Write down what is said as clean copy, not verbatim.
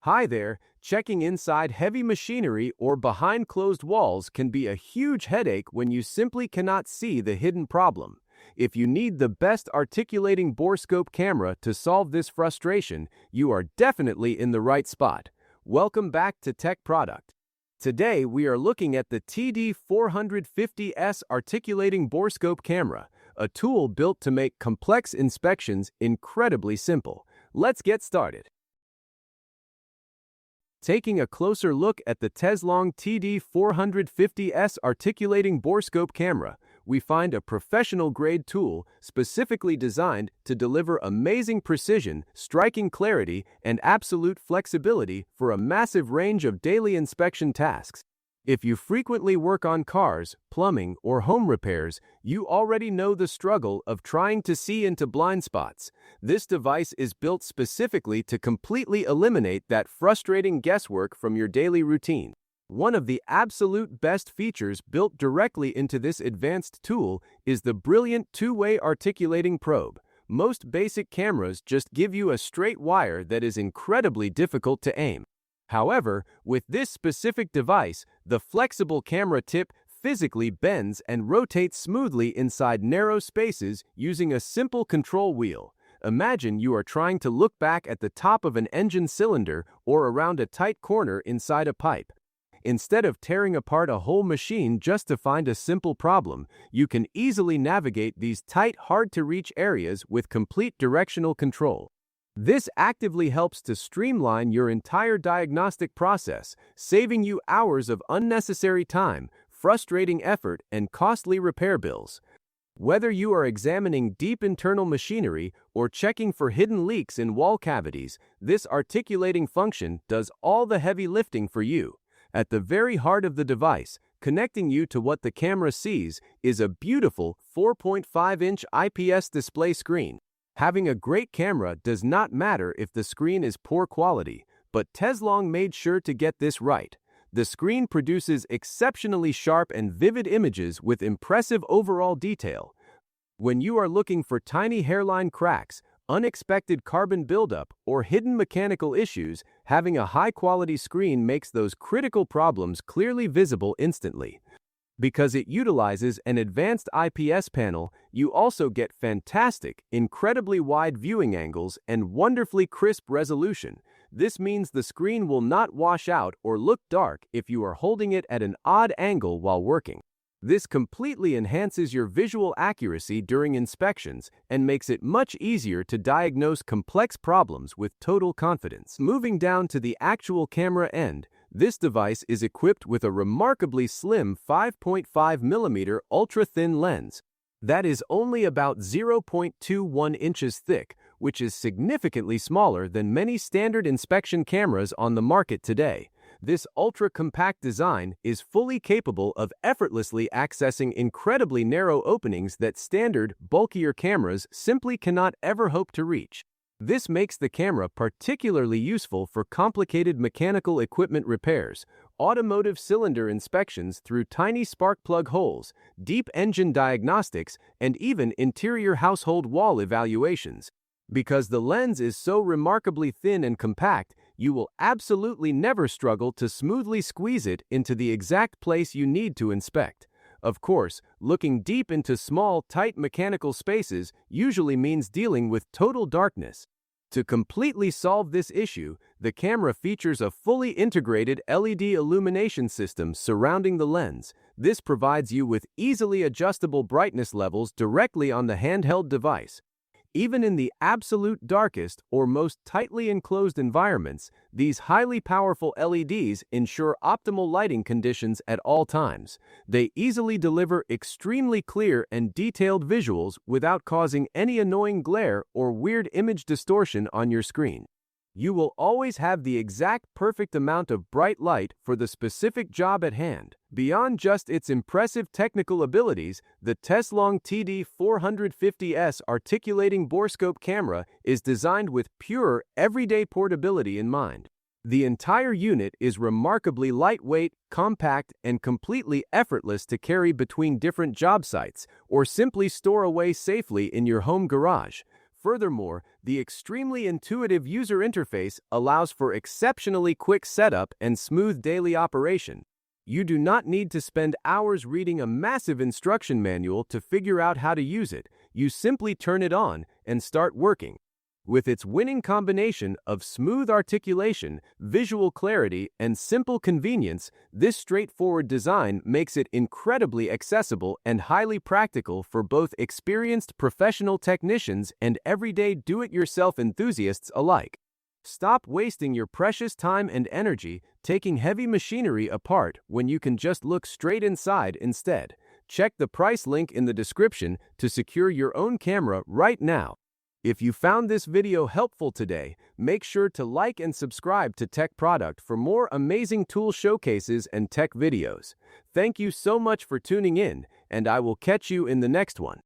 Hi there, checking inside heavy machinery or behind closed walls can be a huge headache when you simply cannot see the hidden problem. If you need the best articulating Borescope camera to solve this frustration, you are definitely in the right spot. Welcome back to Tech Product. Today we are looking at the TD450S articulating Borescope camera, a tool built to make complex inspections incredibly simple. Let's get started. Taking a closer look at the Teslong TD450S articulating Borescope camera, we find a professional-grade tool specifically designed to deliver amazing precision, striking clarity, and absolute flexibility for a massive range of daily inspection tasks. If you frequently work on cars, plumbing, or home repairs, you already know the struggle of trying to see into blind spots. This device is built specifically to completely eliminate that frustrating guesswork from your daily routine. One of the absolute best features built directly into this advanced tool is the brilliant two-way articulating probe. Most basic cameras just give you a straight wire that is incredibly difficult to aim. However, with this specific device, the flexible camera tip physically bends and rotates smoothly inside narrow spaces using a simple control wheel. Imagine you are trying to look back at the top of an engine cylinder or around a tight corner inside a pipe. Instead of tearing apart a whole machine just to find a simple problem, you can easily navigate these tight, hard-to-reach areas with complete directional control. This actively helps to streamline your entire diagnostic process, saving you hours of unnecessary time, frustrating effort, and costly repair bills. Whether you are examining deep internal machinery or checking for hidden leaks in wall cavities, this articulating function does all the heavy lifting for you. At the very heart of the device, connecting you to what the camera sees, is a beautiful 4.5-inch IPS display screen. Having a great camera does not matter if the screen is poor quality, but Teslong made sure to get this right. The screen produces exceptionally sharp and vivid images with impressive overall detail. When you are looking for tiny hairline cracks, unexpected carbon buildup, or hidden mechanical issues, having a high-quality screen makes those critical problems clearly visible instantly. Because it utilizes an advanced IPS panel, you also get fantastic, incredibly wide viewing angles and wonderfully crisp resolution. This means the screen will not wash out or look dark if you are holding it at an odd angle while working. This completely enhances your visual accuracy during inspections and makes it much easier to diagnose complex problems with total confidence. Moving down to the actual camera end, this device is equipped with a remarkably slim 5.5mm ultra-thin lens. That is only about 0.21 inches thick, which is significantly smaller than many standard inspection cameras on the market today. This ultra-compact design is fully capable of effortlessly accessing incredibly narrow openings that standard, bulkier cameras simply cannot ever hope to reach. This makes the camera particularly useful for complicated mechanical equipment repairs, automotive cylinder inspections through tiny spark plug holes, deep engine diagnostics, and even interior household wall evaluations. Because the lens is so remarkably thin and compact, you will absolutely never struggle to smoothly squeeze it into the exact place you need to inspect. Of course, looking deep into small, tight mechanical spaces usually means dealing with total darkness. To completely solve this issue, the camera features a fully integrated LED illumination system surrounding the lens. This provides you with easily adjustable brightness levels directly on the handheld device. Even in the absolute darkest or most tightly enclosed environments, these highly powerful LEDs ensure optimal lighting conditions at all times. They easily deliver extremely clear and detailed visuals without causing any annoying glare or weird image distortion on your screen. You will always have the exact perfect amount of bright light for the specific job at hand. Beyond just its impressive technical abilities, the Teslong TD450S articulating Borescope camera is designed with pure, everyday portability in mind. The entire unit is remarkably lightweight, compact, and completely effortless to carry between different job sites or simply store away safely in your home garage. Furthermore, the extremely intuitive user interface allows for exceptionally quick setup and smooth daily operation. You do not need to spend hours reading a massive instruction manual to figure out how to use it. You simply turn it on and start working. With its winning combination of smooth articulation, visual clarity, and simple convenience, this straightforward design makes it incredibly accessible and highly practical for both experienced professional technicians and everyday do-it-yourself enthusiasts alike. Stop wasting your precious time and energy taking heavy machinery apart when you can just look straight inside instead. Check the price link in the description to secure your own camera right now. If you found this video helpful today, make sure to like and subscribe to Tech Product for more amazing tool showcases and tech videos. Thank you so much for tuning in, and I will catch you in the next one.